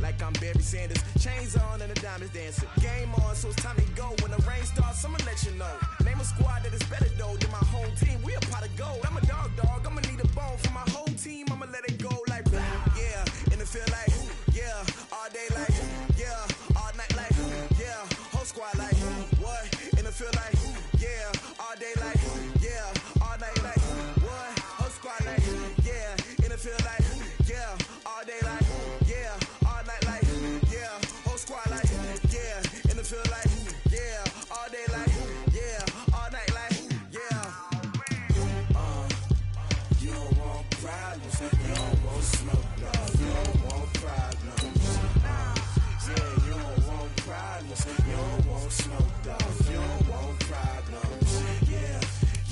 like I'm Barry Sanders. Chains on and the diamonds dancing. Game on, so it's time to go. When the rain starts, I'ma let you know. Name a squad that is better though than my home team. We a pot of gold. I'm a dog. I'ma need a bone for my whole team. I'ma let it go like blah. Yeah, and it feel like yeah, all day like yeah, all night like yeah, whole squad like what? And it feel like yeah, all day like yeah, all night like what? Whole squad like yeah, and it feel like yeah, all day like yeah, all night like yeah, whole squad like yeah, and it feel like yeah, all day like yeah, all night like yeah. You don't want problems, you don't want smoke, dog. You don't want problems. Yeah, you don't want problems, you don't want smoke, dog. You don't want problems.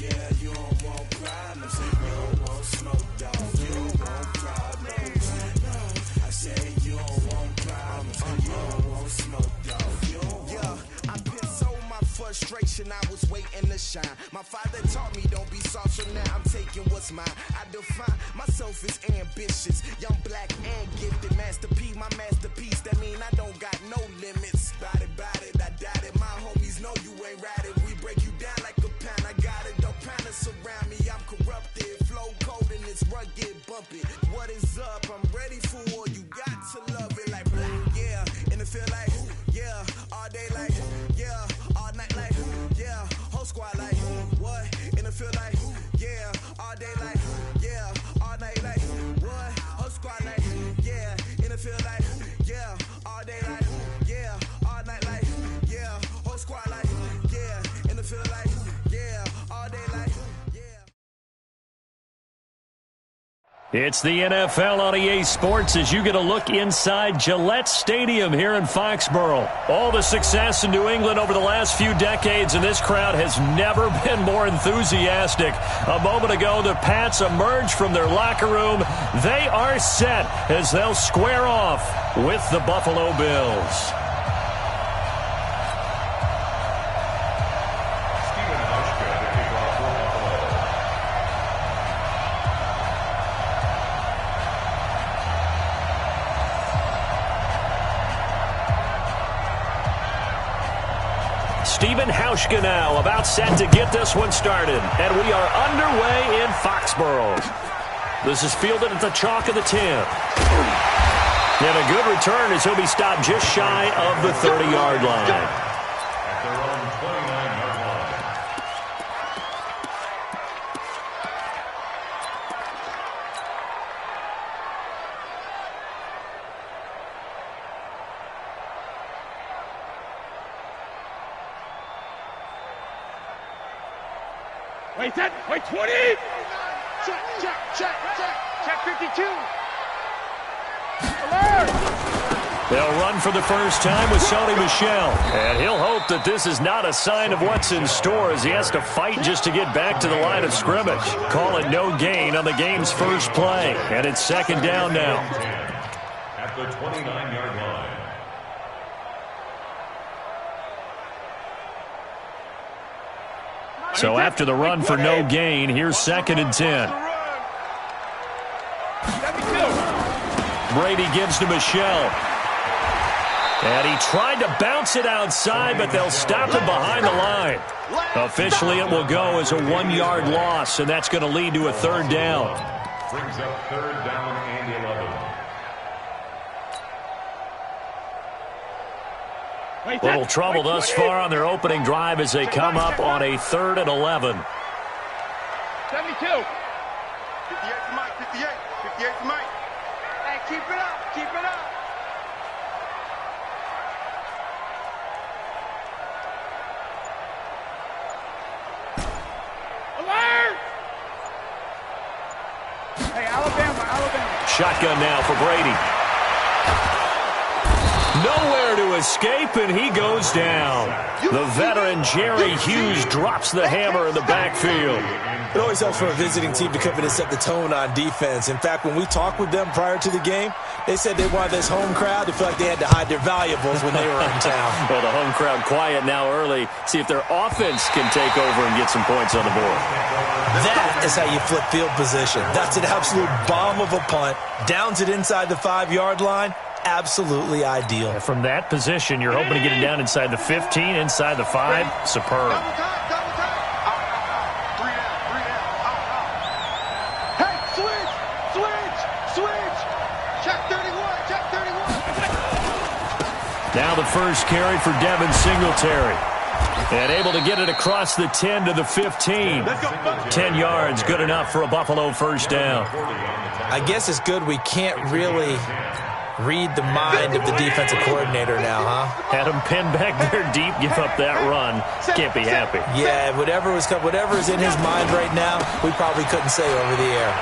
Yeah, you don't want problems, you don't want smoke, dog. You don't want problems. No, I say you don't want problems, you don't want smoke, dog. You don't want. I piss on my frustration, I was waiting to shine. My father taught me don't be soft, so now I'm taking what's mine. I define myself as ambitious, young, black, and gifted. Master P, my masterpiece, that mean I don't got no limits. Bout it, I doubt it. My homies know you ain't ratted. We break you down like a pound. I got it, don't pound to surround me. I'm corrupted, flow cold and it's rugged, bump it. What is up? I'm ready for war. You got to love it like blah, yeah, and it feel like yeah, all day like yeah, all night like yeah, whole squad like what? And it feel like yeah, all day like yeah, all night like what? Whole squad like yeah, and it feel like yeah, all day like yeah, all night like yeah, whole squad like yeah, and it feel like yeah, all day like yeah. It's the NFL on EA Sports as you get a look inside Gillette Stadium here in Foxborough. All the success in New England over the last few decades, and this crowd has never been more enthusiastic. A moment ago, the Pats emerged from their locker room. They are set as they'll square off with the Buffalo Bills. Stephen Hauschka now about set to get this one started. And we are underway in Foxborough. This is fielded at the chalk of the 10. And a good return as he'll be stopped just shy of the 30-yard line. Wait, 10, wait, 20! Check 52! Alert! They'll run for the first time with Sony Michel. And he'll hope that this is not a sign of what's in store as he has to fight just to get back to the line of scrimmage. Call it no gain on the game's first play. And it's second down now. At the 29-yard line. So after the run for no gain, here's second and 10. Brady gives to Michel. And he tried to bounce it outside, but they'll stop him behind the line. Officially, it will go as a 1-yard loss, and that's going to lead to a third down. Brings up third down and 11. Little trouble thus far on their opening drive as they come up on a 3rd and 11. 72. 58 to Mike, 58. 58 to Mike. Hey, keep it up, keep it up. Alert! Hey, Alabama. Shotgun now for Brady. Nowhere to escape, and he goes down. The veteran Jerry Hughes drops the hammer in the backfield. It always helps for a visiting team to come in and set the tone on defense. In fact, when we talked with them prior to the game, they said they wanted this home crowd to feel like they had to hide their valuables when they were in town. Well, the home crowd quiet now early. See if their offense can take over and get some points on the board. That is how you flip field position. That's an absolute bomb of a punt. Downs it inside the 5-yard line. absolutely ideal. From that position, you're hoping to get it down inside the 15, inside the 5. Superb. Double time, double time. Three down. Hey, switch. Check 31, check 31. Now the first carry for Devin Singletary. And able to get it across the 10 to the 15. 10 yards, good enough for a Buffalo first down. I guess it's good we can't really read the mind of the defensive coordinator now, huh? Had him pinned back there deep, give up that run. Can't be happy. Yeah, whatever is in his mind right now, we probably couldn't say over the air.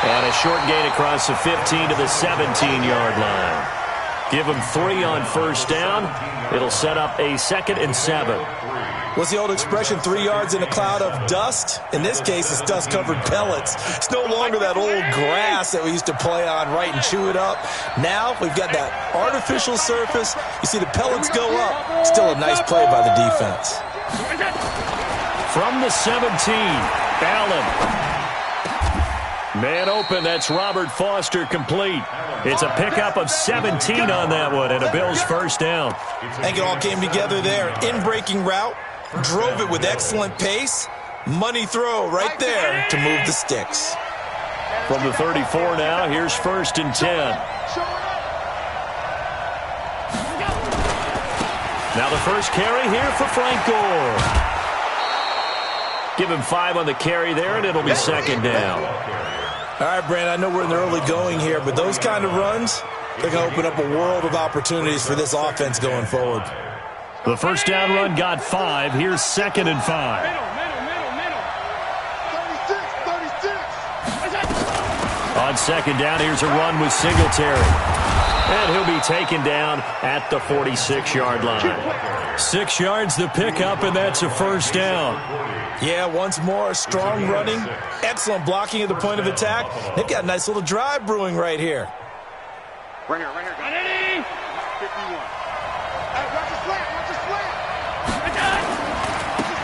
And a short gain across the 15 to the 17-yard line. Give him 3 on first down. It'll set up a 2nd and 7. What's the old expression, 3 yards in a cloud of dust? In this case, it's dust-covered pellets. It's no longer that old grass that we used to play on, right, and chew it up. Now we've got that artificial surface. You see the pellets go up. Still a nice play by the defense. From the 17, Allen. Man open, that's Robert Foster complete. It's a pickup of 17 on that one and a Bills first down. I think it all came together there. In-breaking route, drove it with excellent pace. Money throw right there to move the sticks. From the 34 now, here's 1st and 10. Now the first carry here for Frank Gore. Give him 5 on the carry there, and it'll be 2nd down. All right, Brandon, I know we're in the early going here, but those kind of runs, they're going to open up a world of opportunities for this offense going forward. The first down run got 5. Here's 2nd and 5. Middle. 36. On 2nd down, here's a run with Singletary. And he'll be taken down at the 46-yard line. 6 yards the pickup, and that's a first down. Yeah, once more, strong running, excellent blocking at the point of attack. They've got a nice little drive brewing right here. Right here. 51. Hey, watch the slant.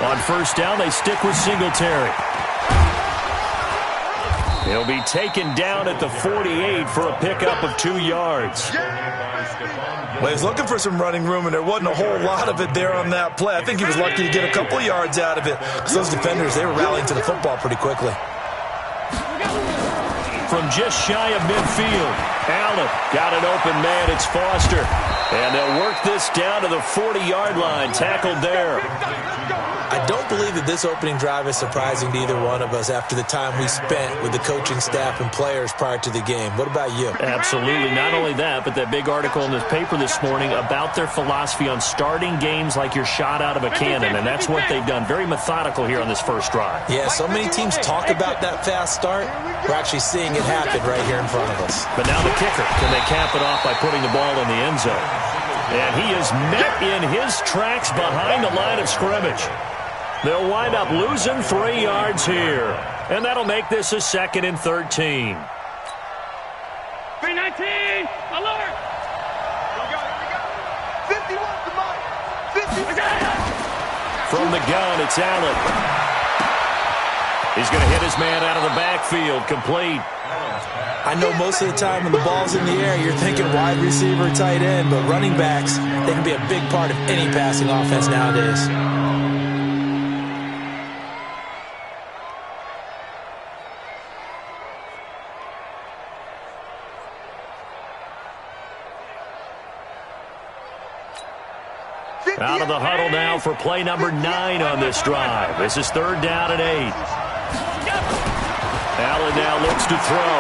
On first down, they stick with Singletary. He'll be taken down at the 48 for a pickup of 2 yards. Well, he was looking for some running room, and there wasn't a whole lot of it there on that play. I think he was lucky to get a couple yards out of it, because those defenders, they were rallying to the football pretty quickly. From just shy of midfield, Allen got an open man. It's Foster. And they'll work this down to the 40-yard line, tackled there. I don't believe that this opening drive is surprising to either one of us after the time we spent with the coaching staff and players prior to the game. What about you? Absolutely. Not only that, but that big article in the paper this morning about their philosophy on starting games like you're shot out of a cannon, and that's what they've done. Very methodical here on this first drive. Yeah, so many teams talk about that fast start. We're actually seeing it happen right here in front of us. But now the kicker. Can they cap it off by putting the ball in the end zone? And he is met in his tracks behind the line of scrimmage. They'll wind up losing 3 yards here. And that'll make this a 2nd and 13. 319, alert! Here we go. 51 to Mike. 50. From the gun, it's Allen. He's going to hit his man out of the backfield, complete. I know most of the time when the ball's in the air, you're thinking wide receiver, tight end, but running backs, they can be a big part of any passing offense nowadays. Out of the huddle now for play number 9 on this drive. This is 3rd down and 8. Allen now looks to throw.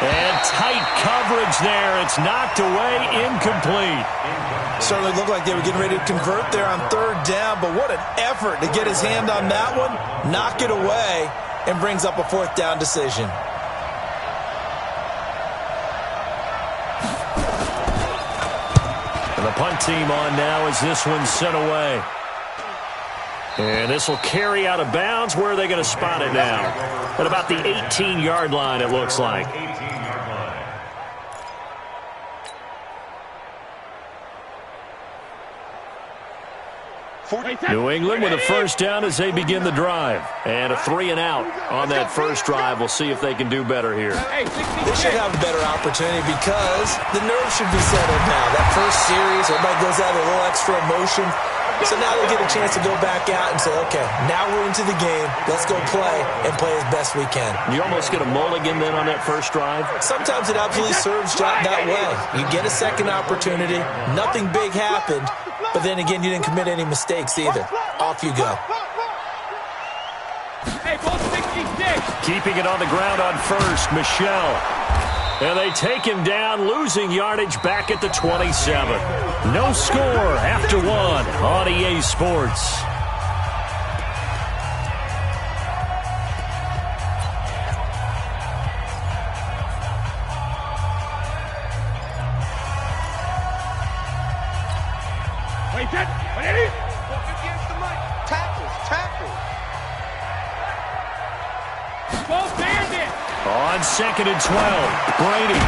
And tight coverage there. It's knocked away, incomplete. Certainly looked like they were getting ready to convert there on 3rd down, but what an effort to get his hand on that one, knock it away, and brings up a 4th down decision. And the punt team on now as this one's sent away. And this will carry out of bounds. Where are they going to spot it now? At about the 18-yard line, it looks like. New England with a first down as they begin the drive. And a 3-and-out on that first drive. We'll see if they can do better here. They should have a better opportunity because the nerves should be settled now. That first series, everybody goes out with a little extra emotion. So now they get a chance to go back out and say, okay, now we're into the game. Let's go play and play as best we can. You almost get a mulligan then on that first drive? Sometimes it absolutely serves that way. You get a second opportunity. Nothing big happened. But then again, you didn't commit any mistakes either. Off you go. Hey, ball 66. Keeping it on the ground on first, Michelle. And they take him down, losing yardage back at the 27. No score after one on EA Sports. Wait, that. What is it? Against the mic. Tackle. Ball bandit. On 2nd and 12, Brady.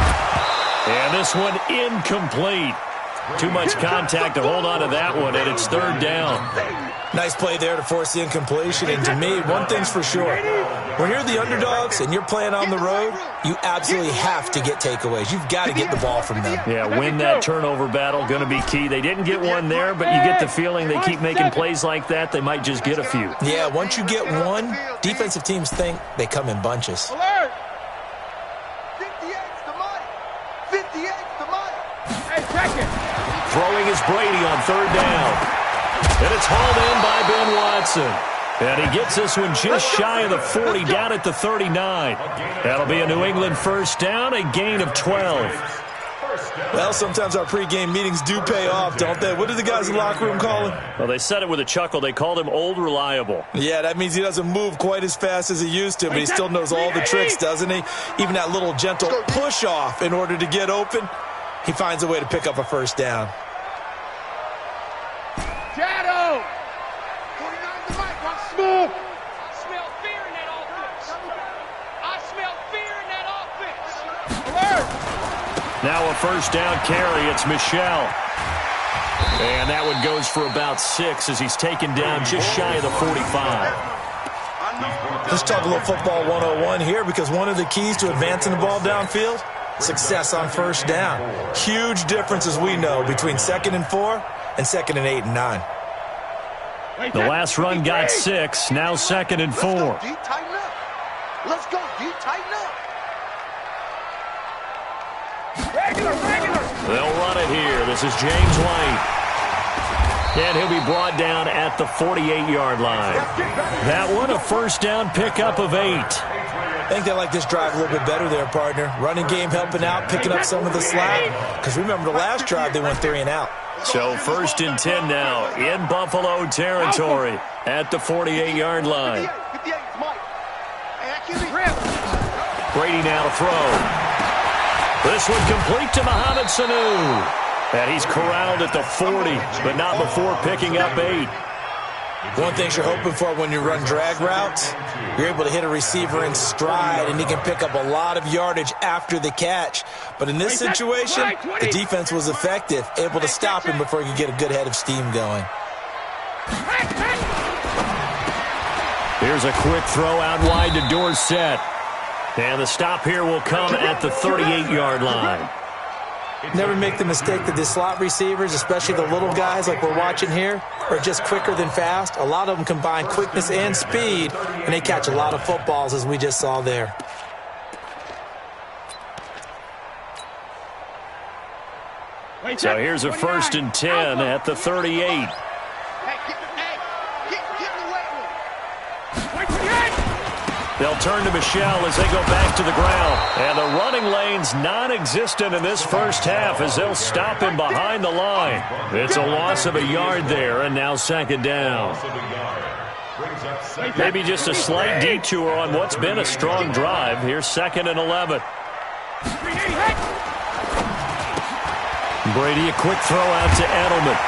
And this one incomplete. Too much contact to hold on to that one, and it's 3rd down. Nice play there to force the incompletion. And to me, one thing's for sure. When you're the underdogs and you're playing on the road, you absolutely have to get takeaways. You've got to get the ball from them. Yeah, win that turnover battle, going to be key. They didn't get one there, but you get the feeling they keep making plays like that, they might just get a few. Yeah, once you get one, defensive teams think they come in bunches. Alert. 58's the money. 58's the money. Hey, check it. Throwing is Brady on 3rd down. And it's hauled in by Ben Watson. And he gets this one just shy of the 40, down at the 39. That'll be a New England first down, a gain of 12. Well, sometimes our pregame meetings do pay off, don't they? What did the guys in the locker room call him? Well, they said it with a chuckle. They called him Old Reliable. Yeah, that means he doesn't move quite as fast as he used to, but he still knows all the tricks, doesn't he? Even that little gentle push-off in order to get open, he finds a way to pick up a first down. Shadow. 49's the mic. Watch smooth. I smell fear in that offense. I smell fear in that offense. Alert. Now a first down carry. It's Michelle. And that one goes for about 6 as he's taken down just shy of the 45. Let's talk a little football 101 here, because one of the keys to advancing the ball downfield, success on first down. Huge difference, as we know, between 2nd and 4 and 2nd and 8 and 9. The last run got 6. Now 2nd and 4. Let's go, D. Tighten up. Let's go, D. Tighten up. Regular. They'll run it here. This is James White. And he'll be brought down at the 48-yard line. That one, a first down pickup of 8. I think they like this drive a little bit better there, partner. Running game helping out, picking up some of the slack. Because remember, the last drive, they went 3 and out. So 1st and 10 now in Buffalo territory at the 48-yard line. 58's Mike. Brady now to throw. This one complete to Mohamed Sanu. And he's corralled at the 40, but not before picking up 8. One thing you're hoping for when you run drag routes, you're able to hit a receiver in stride, and he can pick up a lot of yardage after the catch. But in this situation, the defense was effective, able to stop him before he could get a good head of steam going. Here's a quick throw out wide to Dorsett. And the stop here will come at the 38-yard line. Never make the mistake that the slot receivers, especially the little guys like we're watching here, are just quicker than fast. A lot of them combine quickness and speed, and they catch a lot of footballs, as we just saw there. So here's a 1st and 10 at the 38. They'll turn to Michelle as they go back to the ground. And the running lane's non-existent in this first half as they'll stop him behind the line. It's a loss of a yard there, and now 2nd down. Maybe just a slight detour on what's been a strong drive. Here's 2nd and 11. Brady, a quick throw out to Edelman.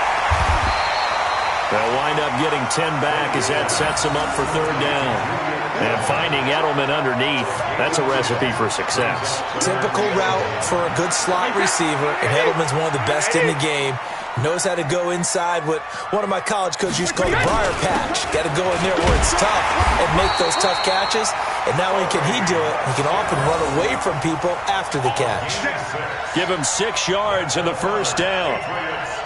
They'll wind up getting 10 back as that sets them up for 3rd down. And finding Edelman underneath, that's a recipe for success. Typical route for a good slot receiver, and Edelman's one of the best in the game. Knows how to go inside what one of my college coaches used to call the briar patch. Got to go in there where it's tough and make those tough catches. And not only can he do it, he can often run away from people after the catch. Give him 6 yards in the first down.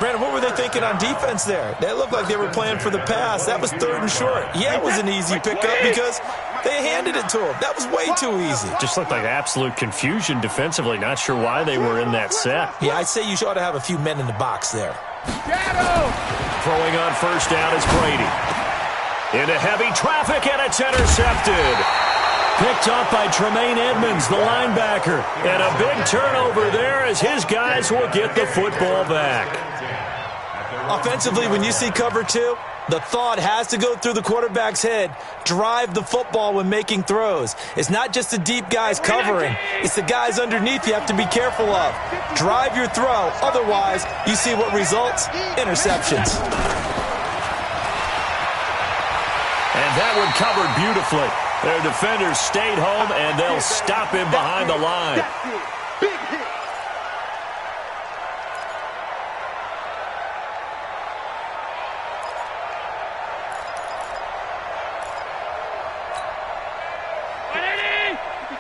Brandon, what were they thinking on defense there? They looked like they were playing for the pass. That was 3rd and short. Yeah, it was an easy pickup because they handed it to him. That was way too easy. Just looked like absolute confusion defensively. Not sure why they were in that set. Yeah, I'd say you ought to have a few men in the box there. Throwing on first down is Brady. Into heavy traffic, and it's intercepted. Picked up by Tremaine Edmonds, the linebacker. And a big turnover there as his guys will get the football back. Offensively, when you see cover 2, the thought has to go through the quarterback's head. Drive the football when making throws. It's not just the deep guys covering. It's the guys underneath you have to be careful of. Drive your throw. Otherwise, you see what results? Interceptions. And that one covered beautifully. Their defenders stayed home, and they'll stop him behind the line. Big hit.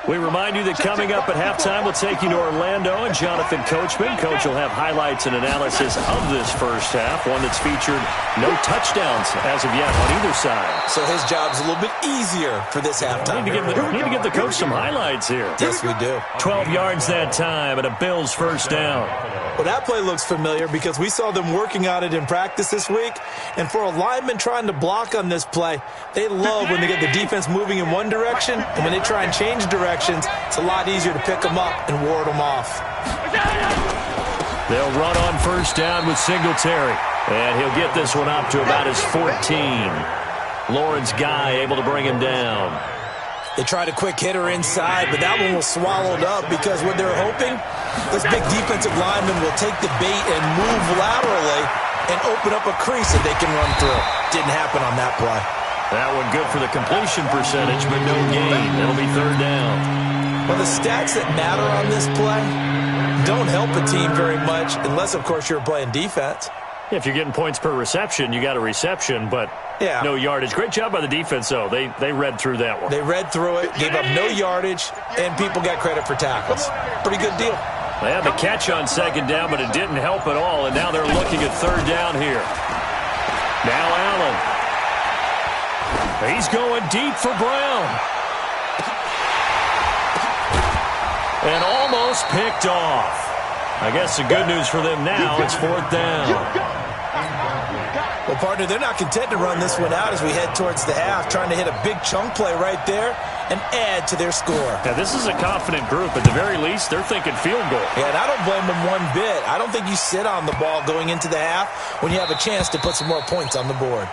We remind you that coming up at halftime, we'll take you to Orlando and Jonathan Coachman. Coach will have highlights and analysis of this first half, one that's featured no touchdowns as of yet on either side. So his job's a little bit easier for this halftime. We need to give the coach some highlights here. Yes, we do. 12 yards that time and a Bills first down. Well, that play looks familiar because we saw them working on it in practice this week. And for a lineman trying to block on this play, they love when they get the defense moving in one direction. And when they try and change directions, it's a lot easier to pick them up and ward them off. They'll run on first down with Singletary. And he'll get this one up to about his 14. Lawrence Guy able to bring him down. They tried a quick hitter inside, but that one was swallowed up because what they're hoping, this big defensive lineman will take the bait and move laterally and open up a crease that they can run through. Didn't happen on that play. That one good for the completion percentage, but no gain. It'll be third down. Well, the stats that matter on this play don't help a team very much unless, of course, you're playing defense. If you're getting points per reception, you got a reception, but no yardage. Great job by the defense, though. They read through that one. They read through it, gave up no yardage, and people got credit for tackles. Pretty good deal. They had the catch on second down, but it didn't help at all, and now they're looking at third down here. Now Allen. He's going deep for Brown. And almost picked off. I guess the good news for them now, it's fourth down. Well, partner, they're not content to run this one out as we head towards the half, trying to hit a big chunk play right there and add to their score. Now, this is a confident group. At the very least, they're thinking field goal. Yeah, and I don't blame them one bit. I don't think you sit on the ball going into the half when you have a chance to put some more points on the board.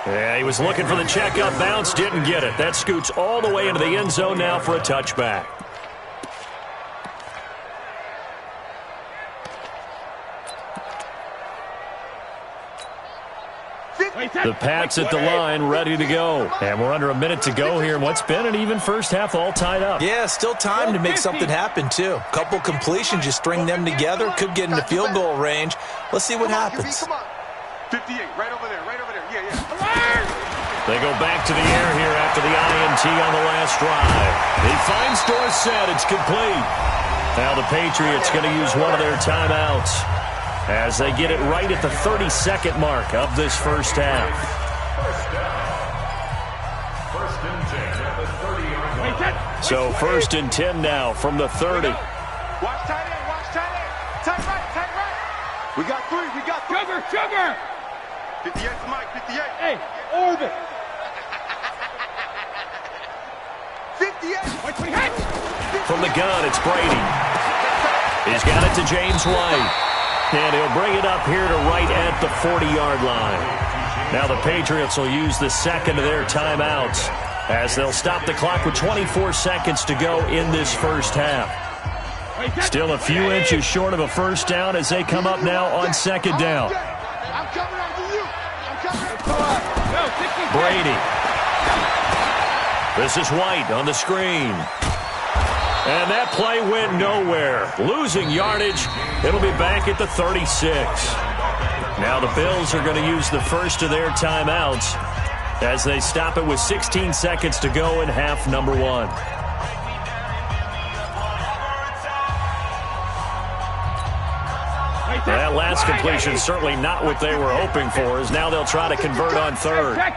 Yeah, he was looking for the check-up bounce, didn't get it. That scoots all the way into the end zone now for a touchback. The Pats at the line, ready to go. And we're under a minute to go here in what's been an even first half, all tied up. Yeah, still time to make something happen, too. Couple completions, you string them together, could get into field goal range. Let's see what happens. 58, right over there, yeah. They go back to the air here after the INT on the last drive. He finds Dorsett, it's complete. Now the Patriots going to use one of their timeouts as they get it right at the 32nd mark of this first half. First and 10 at the 30-yard line. So first and 10 now from the 30. Watch tight end. Tight right. We got three. Sugar. 58 to Mike, 58. Hey, orbit. 58. From the gun, it's Brady. He's got it to James White. And he'll bring it up here to right at the 40-yard line. Now the Patriots will use the second of their timeouts as they'll stop the clock with 24 seconds to go in this first half. Still a few inches short of a first down as they come up now on second down. Brady. This is White on the screen. And that play went nowhere. Losing yardage. It'll be back at the 36. Now the Bills are going to use the first of their timeouts as they stop it with 16 seconds to go in half number 1. That last completion certainly not what they were hoping for, as now they'll try to convert on third. Hey,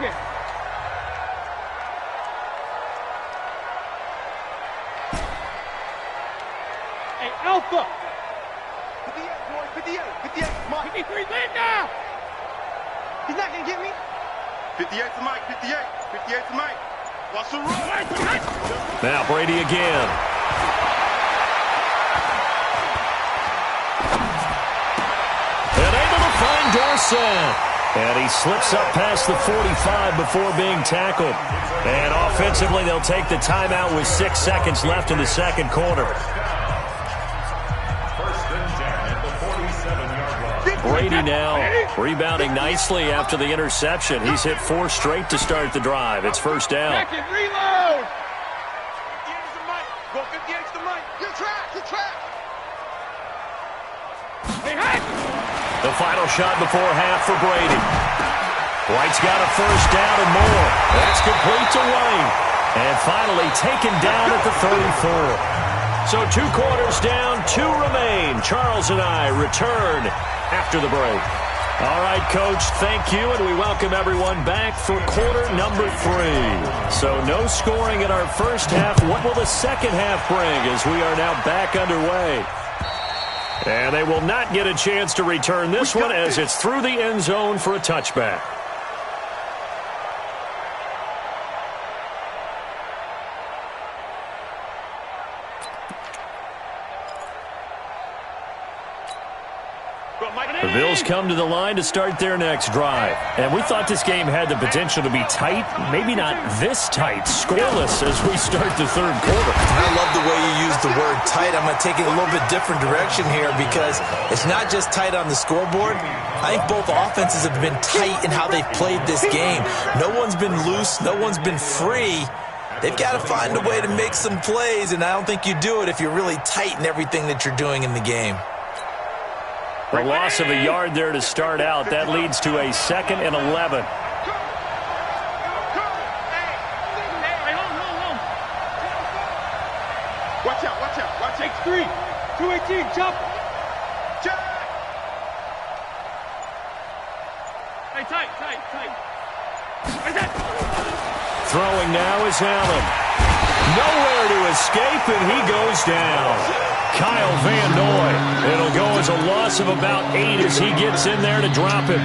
Alpha! 58, 58, Mike. 53, lead now! He's not going to get me. 58 to Mike, 58. 58 to Mike. Watch the run. Now Brady again. And able to find Dorsett. And he slips up past the 45 before being tackled. And offensively, they'll take the timeout with 6 seconds left in the second quarter. Brady now rebounding nicely after the interception. He's hit 4 straight to start the drive. It's first down. Second, reload. 58's the mic. Go 58's the mic. Good track, good track. Hey, hey. The final shot before half for Brady. White's got a first down and more. That's complete to White. And finally taken down at the 34. So 2 quarters down, 2 remain. Charles and I return after the break. All right, Coach, thank you, and we welcome everyone back for quarter number 3. So no scoring in our first half. What will the second half bring as we are now back underway? And they will not get a chance to return this one as it's through the end zone for a touchback. The Bills come to the line to start their next drive. And we thought this game had the potential to be tight, maybe not this tight, scoreless as we start the third quarter. I love the way you use the word tight. I'm going to take it a little bit different direction here because it's not just tight on the scoreboard. I think both offenses have been tight in how they've played this game. No one's been loose. No one's been free. They've got to find a way to make some plays, and I don't think you do it if you're really tight in everything that you're doing in the game. A loss of a yard there to start out. That leads to a 2nd and 11. Watch out, watch out, watch out. 3, 218, jump. Hey, tight. Throwing now is Allen. Nowhere to escape, and he goes down. Kyle Van Noy. It'll go as a loss of about 8 as he gets in there to drop it.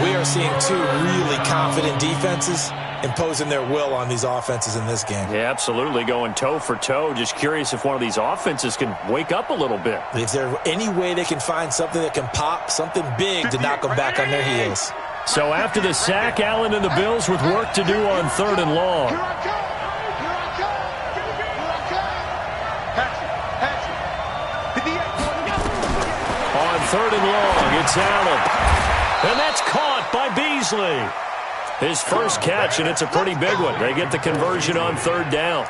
We are seeing 2 really confident defenses imposing their will on these offenses in this game. Yeah, absolutely, going toe for toe. Just curious if one of these offenses can wake up a little bit. Is there any way they can find something that can pop, something big to knock them back on their heels? So after the sack, Allen and the Bills with work to do on 3rd and long. On 3rd and long, it's Allen. And that's caught by Beasley. His first catch, and it's a pretty big one. They get the conversion on 3rd down.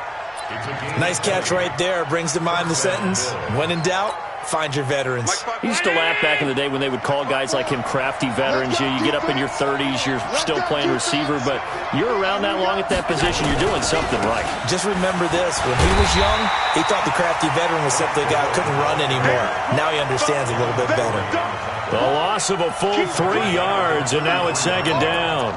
Nice catch right there. Brings to mind the sentence, when in doubt, find your veterans. He used to laugh back in the day when they would call guys like him crafty veterans. You get up in your 30s, you're still playing receiver, but you're around that long at that position, you're doing something right. Just remember this. When he was young, he thought the crafty veteran was simply a guy who couldn't run anymore. Now he understands a little bit better. The loss of a full 3 yards, and now it's 2nd down.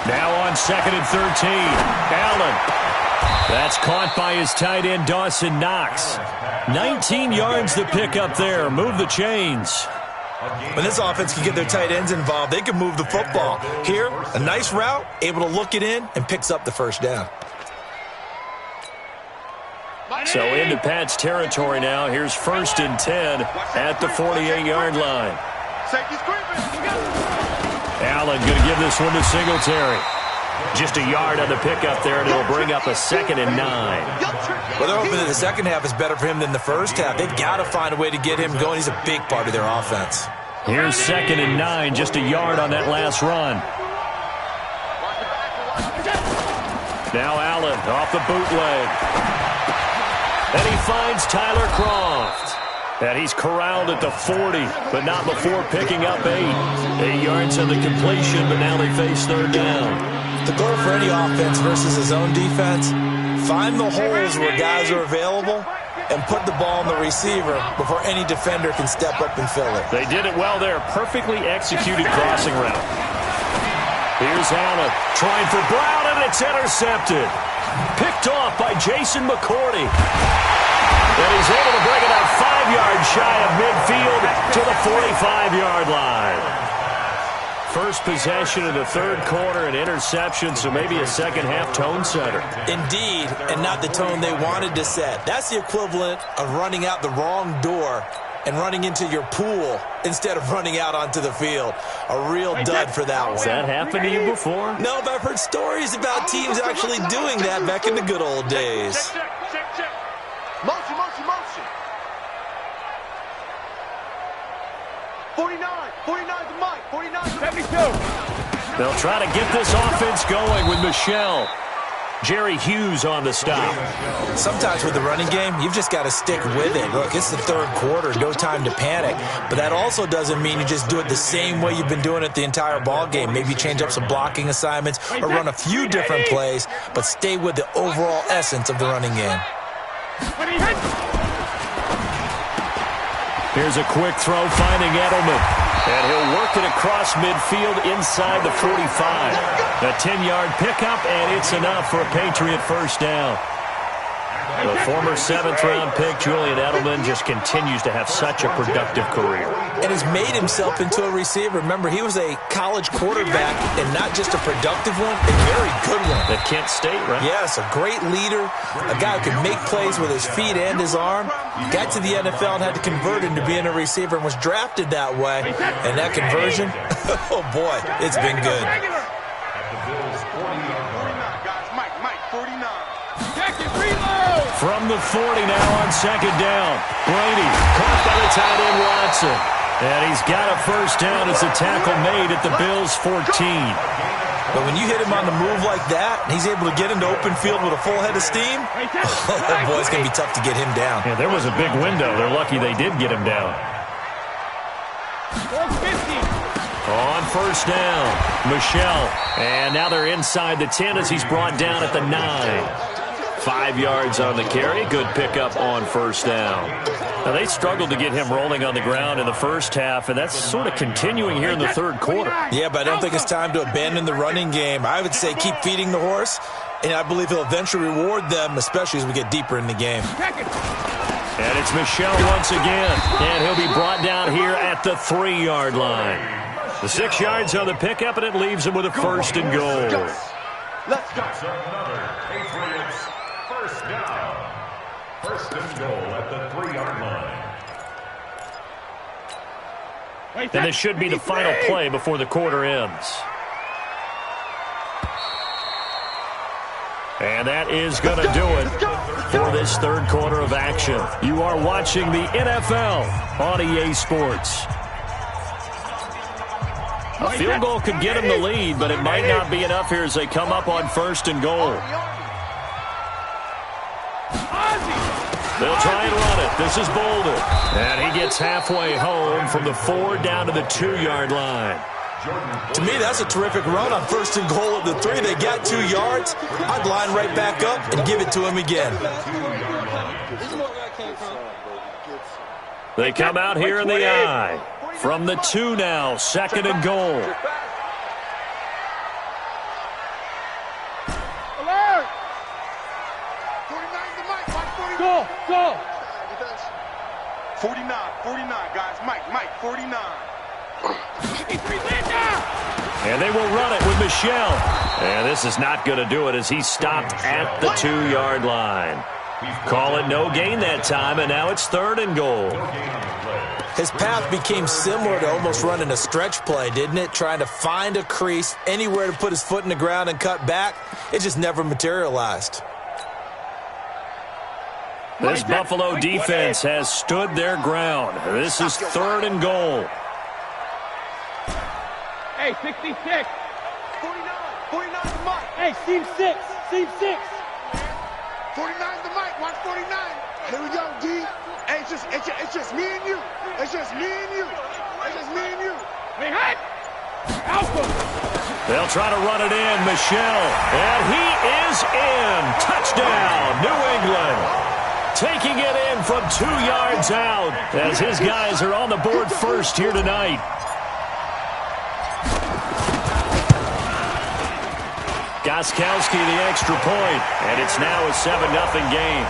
Now on 2nd and 13, Allen. That's caught by his tight end, Dawson Knox. 19 yards to pick up there. Move the chains. When this offense can get their tight ends involved, they can move the football. Here, a nice route, able to look it in, and picks up the first down. So into Pat's territory now. Here's 1st and 10 at the 48-yard line. Allen going to give this one to Singletary. Just a yard on the pickup there, and it'll bring up a 2nd and 9. Well, they're hoping that the second half is better for him than the first half. They've got to find a way to get him going. He's a big part of their offense. Here's 2nd and 9, just a yard on that last run. Now Allen off the bootleg. And he finds Tyler Kroft. And he's corralled at the 40, but not before picking up 8. 8 yards on the completion, but now they face third down. The goal for any offense versus his own defense, find the holes where guys are available and put the ball on the receiver before any defender can step up and fill it. They did it well there. Perfectly executed crossing route. Here's Allen trying for Brown, and it's intercepted. Picked off by Jason McCourty. And he's able to bring it out 5 yards shy of midfield to the 45-yard line. First possession of the third quarter, an interception, so maybe a second-half tone setter. Indeed, and not the tone they wanted to set. That's the equivalent of running out the wrong door and running into your pool instead of running out onto the field. A real dud for that one. Has that happened to you before? No, but I've heard stories about teams actually doing that back in the good old days. Check. Motion. 49 to Mike. 49 to 72. They'll try to get this offense going with Michelle. Jerry Hughes on the stop. Sometimes with the running game, you've just got to stick with it. Look, it's the third quarter, no time to panic. But that also doesn't mean you just do it the same way you've been doing it the entire ball game. Maybe change up some blocking assignments or run a few different plays, but stay with the overall essence of the running game. Here's a quick throw finding Edelman. And he'll work it across midfield inside the 45. A 10-yard pickup, and it's enough for a Patriot first down. The former 7th-round pick, Julian Edelman, just continues to have such a productive career. And has made himself into a receiver. Remember, he was a college quarterback, and not just a productive one, a very good one. At Kent State, right? Yes, a great leader, a guy who can make plays with his feet and his arm. Got to the NFL and had to convert into being a receiver and was drafted that way. And that conversion, oh boy, it's been good. From the 40 now on second down. Brady caught by the tight end Watson. And he's got a first down as a tackle made at the Bills' 14. But when you hit him on the move like that, and he's able to get into open field with a full head of steam, oh boy, it's going to be tough to get him down. Yeah, there was a big window. They're lucky they did get him down. On first down, Michelle. And now they're inside the 10 as he's brought down at the 9. 5 yards on the carry. Good pickup on first down. Now, they struggled to get him rolling on the ground in the first half, and that's sort of continuing here in the third quarter. Yeah, but I don't think it's time to abandon the running game. I would say keep feeding the horse, and I believe he'll eventually reward them, especially as we get deeper in the game. And it's Michelle once again, and he'll be brought down here at the 3-yard line. The 6 yards on the pickup, and it leaves him with a first and goal. Let's go. Another Patriots first down. First and goal at the 3-yard line. And this should be the final play before the quarter ends. And that is going to do it for this third quarter of action. You are watching the NFL on EA Sports. A field goal could get them the lead, but it might not be enough here as they come up on first and goal. They'll try and run it. This is Bolden. And he gets halfway home from the 4 down to the 2-yard line. To me, that's a terrific run on first and goal at the 3. They got 2 yards. I'd line right back up and give it to him again. They come out here in the I. From the 2 now, second and goal. Alert! Go! 49, guys. Mike, 49. And they will run it with Michelle. And this is not going to do it as he's stopped at the 2-yard line. Call it no gain that time, and now it's third and goal. His path became similar to almost running a stretch play, didn't it? Trying to find a crease, anywhere to put his foot in the ground and cut back. It just never materialized. This Buffalo defense has stood their ground. This is third and goal. Hey, 66. 49 to Mike. Hey, team 6. Seam 6. 49's the mic. Watch 49. Here we go, D. Hey, it's just me and you. It's just me and you. It's just me and you. Hey, hey! Alpha! They'll try to run it in. Michelle. And he is in. Touchdown, New England. Taking it in from 2 yards out as his guys are on the board first here tonight. Gostkowski the extra point, and it's now a 7-0 game.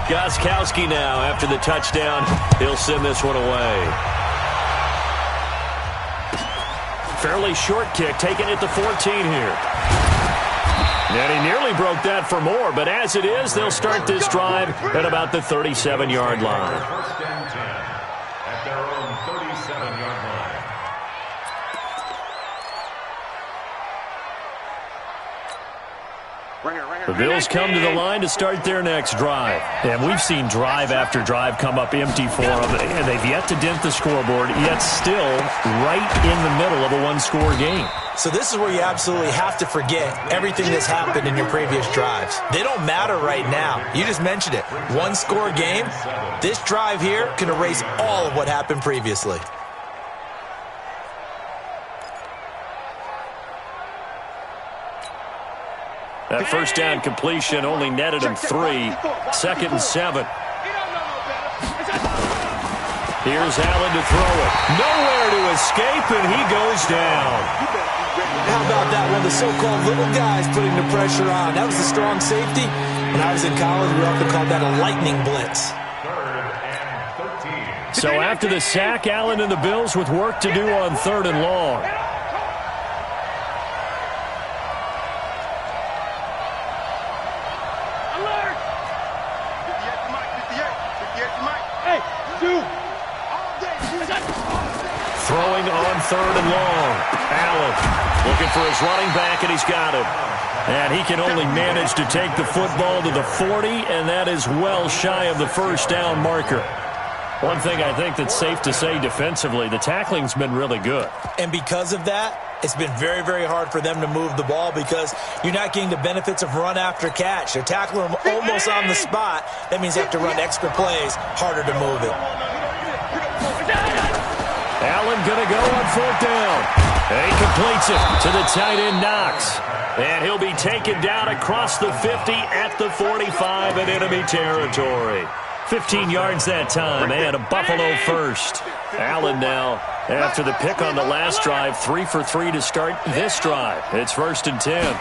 Gostkowski now after the touchdown. He'll send this one away. Fairly short kick, taken at the 14 here. And he nearly broke that for more, but as it is, they'll start this drive at about the 37-yard line. First and 10 at their own 37-yard line. The Bills come to the line to start their next drive. And we've seen drive after drive come up empty for them, and they've yet to dent the scoreboard, yet still right in the middle of a one-score game. So this is where you absolutely have to forget everything that's happened in your previous drives. They don't matter right now. You just mentioned it. One-score game. This drive here can erase all of what happened previously. That first down completion only netted him 3. 2nd and 7. Here's Allen to throw it. Nowhere to escape, and he goes down. How about that one? The so-called little guys putting the pressure on. That was a strong safety. When I was in college, we often called that a lightning blitz. 3rd and 13. So after the sack, Allen and the Bills with work to do on 3rd and long. Throwing on 3rd and long. Allen looking for his running back, and he's got him. And he can only manage to take the football to the 40, and that is well shy of the first down marker. One thing I think that's safe to say defensively, the tackling's been really good. And because of that, it's been very, very hard for them to move the ball because you're not getting the benefits of run after catch. They're tackling them almost on the spot. That means you have to run extra plays, harder to move it. Allen going to go on 4th down. And he completes it to the tight end, Knox. And he'll be taken down across the 50 at the 45 in enemy territory. 15 yards that time, and a Buffalo first. Allen now, after the pick on the last drive, 3 for 3 to start this drive. It's 1st and 10.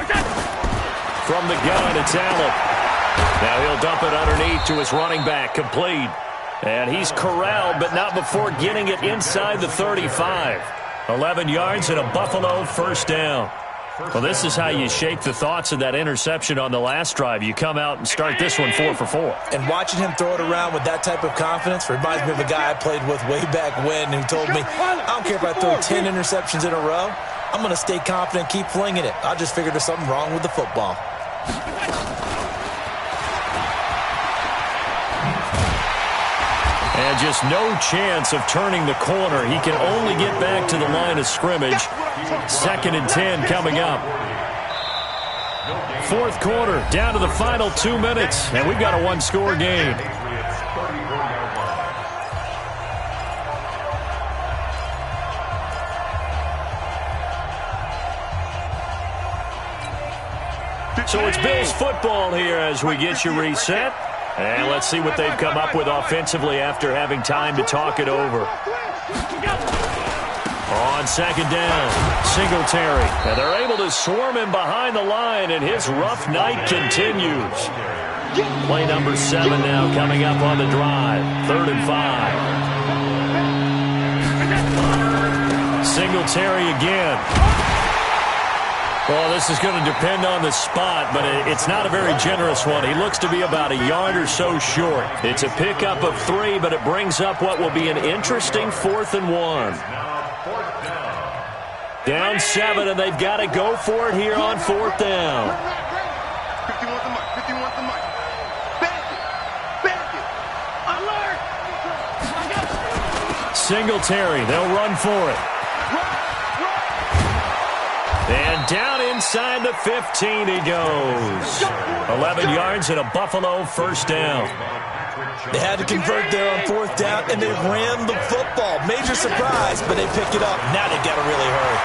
From the gun, it's Allen. Now he'll dump it underneath to his running back, complete. And he's corralled, but not before getting it inside the 35. 11 yards and a Buffalo first down. Well, this is how you shape the thoughts of that interception on the last drive. You come out and start this one 4 for 4. And watching him throw it around with that type of confidence reminds me of a guy I played with way back when who told me, I don't care if I throw 10 interceptions in a row. I'm going to stay confident, keep flinging it. I just figured there's something wrong with the football. And just no chance of turning the corner. He can only get back to the line of scrimmage. 2nd and 10 coming up. 4th quarter, down to the final 2 minutes. And we've got a one-score game. So it's Bills football here as we get you reset. And let's see what they've come up with offensively after having time to talk it over. On 2nd down, Singletary. And they're able to swarm him behind the line, and his rough night continues. Play number 7 now coming up on the drive. 3rd and 5. Singletary again. Well, this is going to depend on the spot, but it's not a very generous one. He looks to be about a yard or so short. It's a pickup of 3, but it brings up what will be an interesting 4th and 1. Down 7, and they've got to go for it here on 4th down. 51 the mic. 51 the mic. Bandit. Bandit. Alert. Singletary. They'll run for it. And down inside the 15 he goes. 11 yards and a Buffalo first down. They had to convert there on fourth down, and they ran the football. Major surprise, but they pick it up. Now they got to really hurry.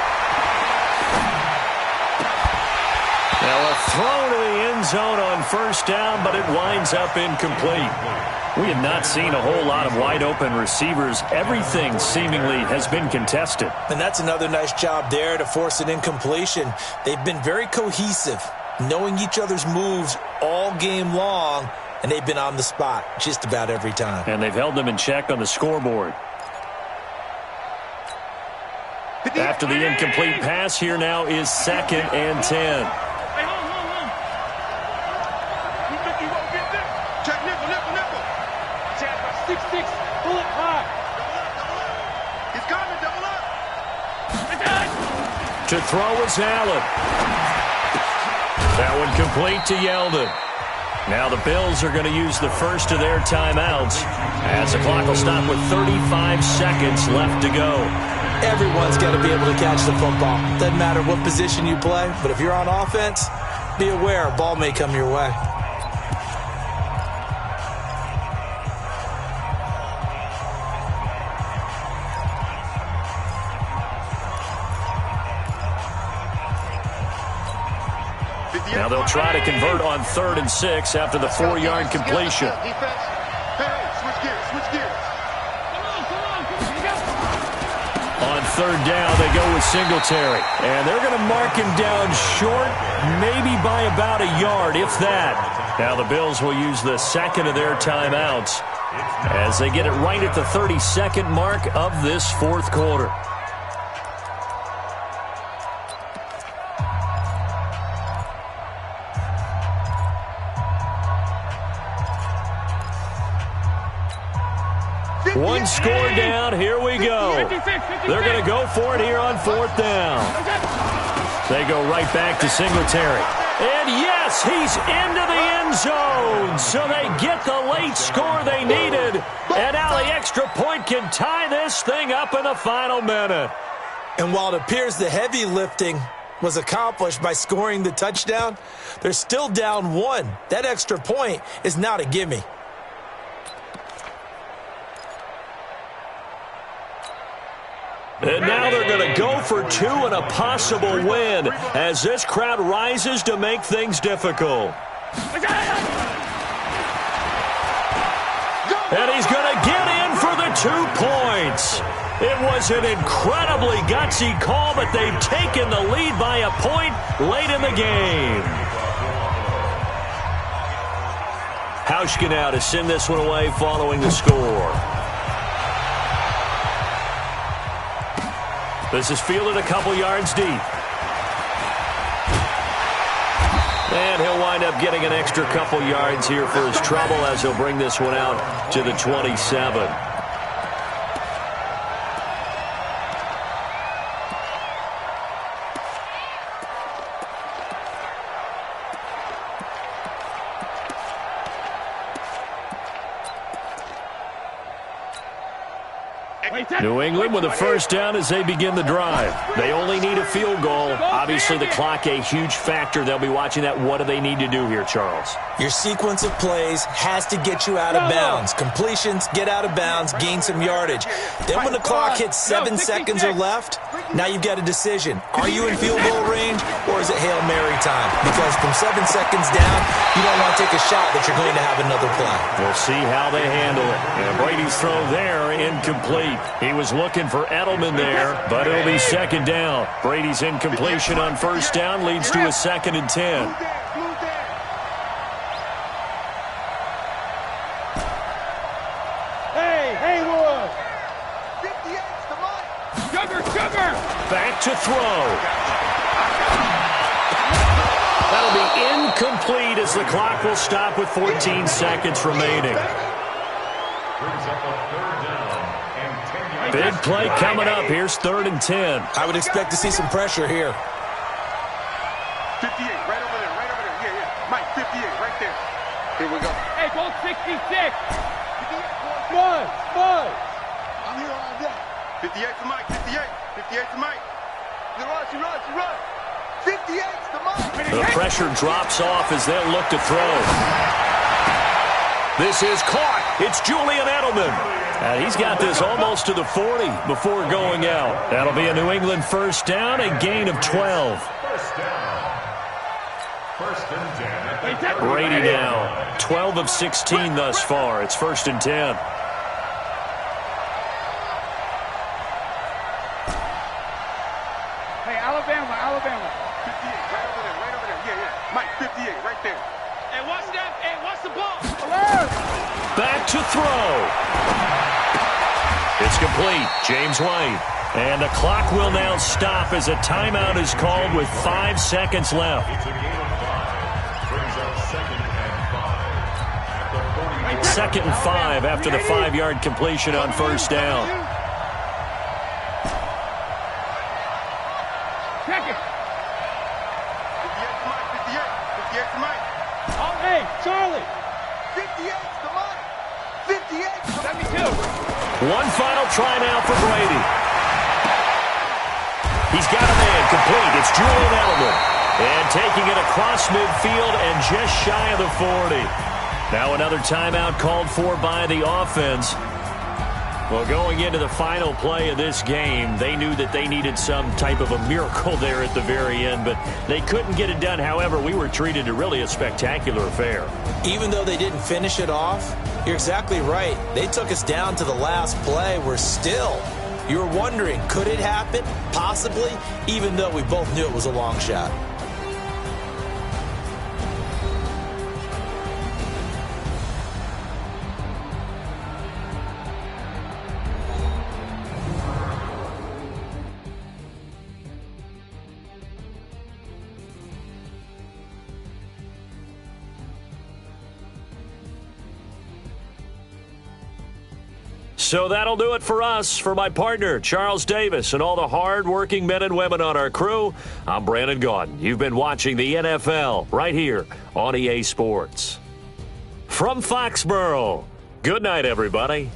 Now a throw to the end zone on first down, but it winds up incomplete. We have not seen a whole lot of wide-open receivers. Everything seemingly has been contested. And that's another nice job there to force an incompletion. They've been very cohesive, knowing each other's moves all game long, and they've been on the spot just about every time. And they've held them in check on the scoreboard. After the incomplete pass, here now is 2nd and 10. To throw is Allen. That one complete to Yeldon. Now the Bills are going to use the first of their timeouts as the clock will stop with 35 seconds left to go. Everyone's got to be able to catch the football. Doesn't matter what position you play, but if you're on offense, be aware a ball may come your way. Now they'll try to convert on 3rd and 6 after the 4-yard completion. On 3rd down, they go with Singletary. And they're going to mark him down short, maybe by about a yard, if that. Now the Bills will use the second of their timeouts as they get it right at the 32nd mark of this 4th quarter. One score down. Here we go. They're going to go for it here on 4th down. They go right back to Singletary. And yes, he's into the end zone. So they get the late score they needed. And now the extra point can tie this thing up in the final minute. And while it appears the heavy lifting was accomplished by scoring the touchdown, they're still down 1. That extra point is not a gimme. And now they're going to go for 2 and a possible win as this crowd rises to make things difficult. And he's going to get in for the 2 points. It was an incredibly gutsy call, but they've taken the lead by a point late in the game. Hauschka now to send this one away following the score. This is fielded a couple yards deep. And he'll wind up getting an extra couple yards here for his trouble as he'll bring this one out to the 27. New England with a first down as they begin the drive. They only need a field goal. Obviously, the clock a huge factor. They'll be watching that. What do they need to do here, Charles? Your sequence of plays has to get you out of bounds. Completions, get out of bounds, gain some yardage. Then when the clock hits 7 seconds or left, now you've got a decision. Are you in field goal range or is it Hail Mary time? Because from 7 seconds down, you don't want to take a shot that you're going to have another play. We'll see how they handle it. And Brady's throw there, incomplete. He was looking for Edelman there, but it'll be 2nd down. Brady's incompletion on first down leads to a 2nd and 10. Back to throw. That'll be incomplete as the clock will stop with 14 seconds remaining. Big play coming up. Here's 3rd and 10. I would expect to see some pressure here. 58, right over there, right over there. Yeah. Mike, 58, right there. Here we go. Hey, go 66. One. I'm here all day. 58 to Mike, 58. 58 to Mike. She runs. 58's the Mike. The pressure drops off as they'll look to throw. This is caught. It's Julian Edelman. And he's got this almost to the 40 before going out. That'll be a New England first down, a gain of 12. First down. First and 10. Brady now, 12 of 16 thus far. It's first and 10. Hey, Alabama. 58, right over there. Yeah. Mike, 58, right there. Hey, what's the ball? Back to throw. It's complete. James White. And the clock will now stop as a timeout is called with 5 seconds left. It's a game of 5. Brings up second and 5. At the 40. Second and 5 after the 5-yard completion on first down. Check it. 58 to Mike, 58 to Mike. Oh, hey, Charlie. 58's the Mike. 58's 72. One final try now for Brady. He's got a man complete. It's Julian Edelman. And taking it across midfield and just shy of the 40. Now another timeout called for by the offense. Well, going into the final play of this game, they knew that they needed some type of a miracle there at the very end, but they couldn't get it done. However, we were treated to really a spectacular affair. Even though they didn't finish it off, you're exactly right. They took us down to the last play. We're still, you were wondering, could it happen? Possibly, even though we both knew it was a long shot. So that'll do it for us. For my partner, Charles Davis, and all the hard-working men and women on our crew, I'm Brandon Gaudin. You've been watching the NFL right here on EA Sports. From Foxborough, good night, everybody.